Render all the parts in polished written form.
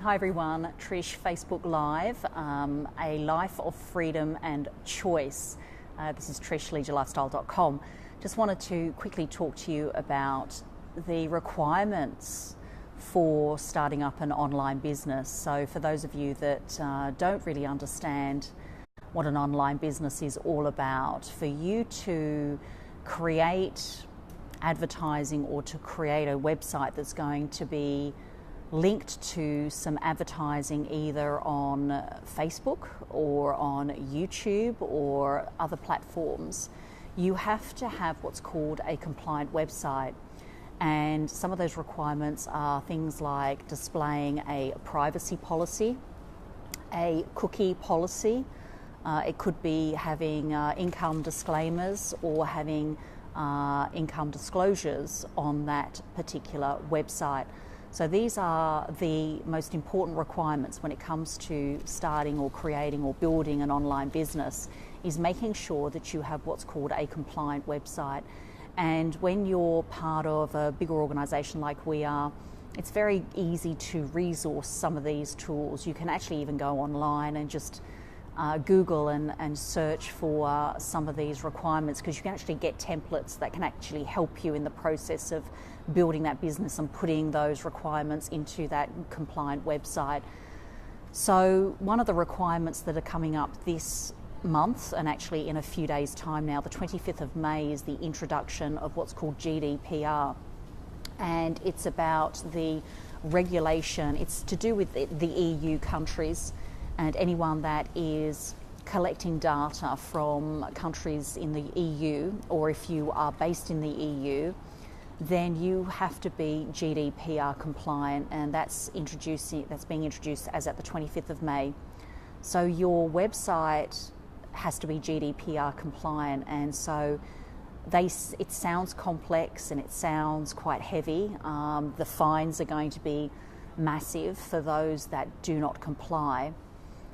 Hi everyone, Trish, Facebook Live, a life of freedom and choice. This is Trish, leisureLifestyle.com. Just wanted to quickly talk to you about the requirements for starting up an online business. So for those of you that don't really understand what an online business is all about, for you to create advertising or to create a website that's going to be linked to some advertising either on Facebook or on YouTube or other platforms, you have to have what's called a compliant website. And some of those requirements are things like displaying a privacy policy, a cookie policy. It could be having income disclaimers or having income disclosures on that particular website. So these are the most important requirements when it comes to starting or creating or building an online business, is making sure that you have what's called a compliant website. And when you're part of a bigger organisation like we are, it's very easy to resource some of these tools. You can actually even go online and just Google and search for some of these requirements, because you can actually get templates that can actually help you in the process of building that business and putting those requirements into that compliant website. So one of the requirements that are coming up this month, and actually in a few days' time now, the 25th of May, is the introduction of what's called GDPR. And it's about the regulation. It's to do with the EU countries and anyone that is collecting data from countries in the EU, or if you are based in the EU, then you have to be GDPR compliant, and that's being introduced as at the 25th of May. So your website has to be GDPR compliant, and so it sounds complex and it sounds quite heavy. The fines are going to be massive for those that do not comply.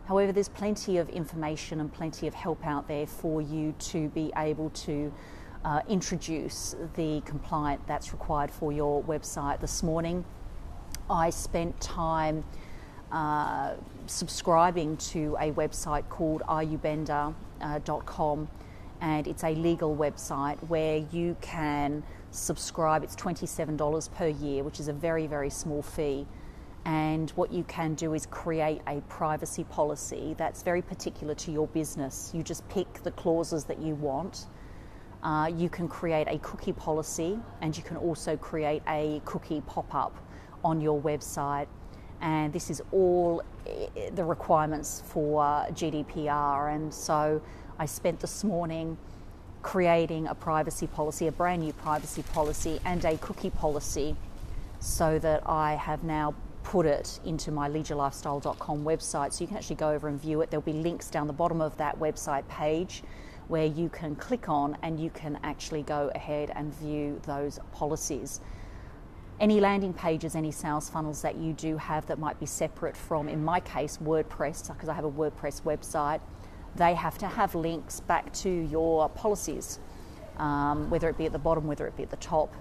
However, there's plenty of information and plenty of help out there for you to be able to introduce the compliant that's required for your website. This morning, I spent time subscribing to a website called areyoubender.com, and it's a legal website where you can subscribe. It's $27 per year, which is a very, very small fee. And what you can do is create a privacy policy that's very particular to your business. You just pick the clauses that you want. You can create a cookie policy, and you can also create a cookie pop-up on your website. And this is all the requirements for GDPR. And so I spent this morning creating a privacy policy, a brand new privacy policy and a cookie policy, so that I have now put it into my leisureLifestyle.com website, so you can actually go over and view it. There'll be links down the bottom of that website page where you can click on and you can actually go ahead and view those policies. Any landing pages, any sales funnels that you do have that might be separate from, in my case, WordPress, because I have a WordPress website, they have to have links back to your policies, whether it be at the bottom, whether it be at the top.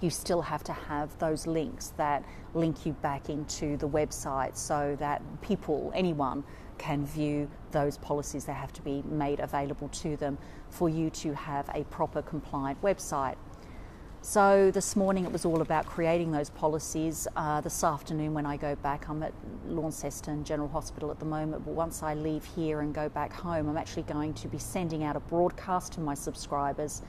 You still have to have those links that link you back into the website so that anyone can view those policies. They have to be made available to them for you to have a proper compliant website. So this morning it was all about creating those policies. This afternoon when I go back, I'm at Launceston General Hospital at the moment, but once I leave here and go back home, I'm actually going to be sending out a broadcast to my subscribers,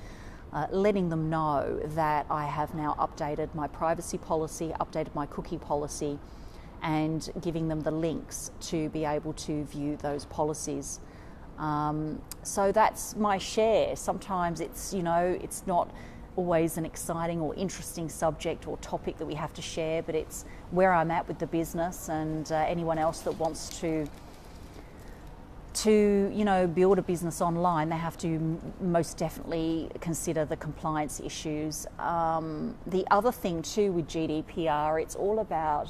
letting them know that I have now updated my privacy policy, updated my cookie policy, and giving them the links to be able to view those policies. So that's my share. Sometimes it's not always an exciting or interesting subject or topic that we have to share, but it's where I'm at with the business, and anyone else that wants to build a business online, they have to most definitely consider the compliance issues. The other thing too with GDPR, it's all about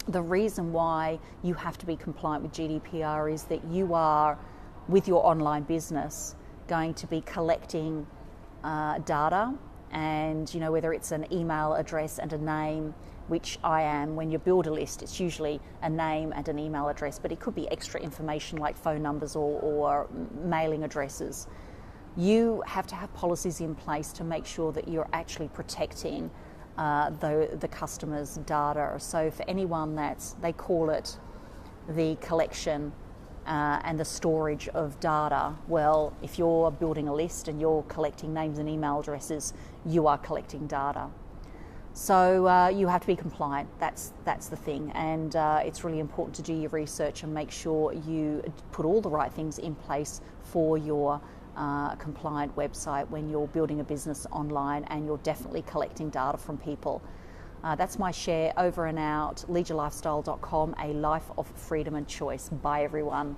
the reason why you have to be compliant with GDPR is that you are, with your online business, going to be collecting data And whether it's an email address and a name, which I am, when you build a list, it's usually a name and an email address, but it could be extra information like phone numbers or mailing addresses. You have to have policies in place to make sure that you're actually protecting the customer's data. So for anyone they call it the collection and the storage of data. Well, if you're building a list and you're collecting names and email addresses, you are collecting data. So you have to be compliant. That's the thing, and it's really important to do your research and make sure you put all the right things in place for your compliant website when you're building a business online and you're definitely collecting data from people. That's my share. Over and out. LeadYourLifestyle.com, a life of freedom and choice. Bye, everyone.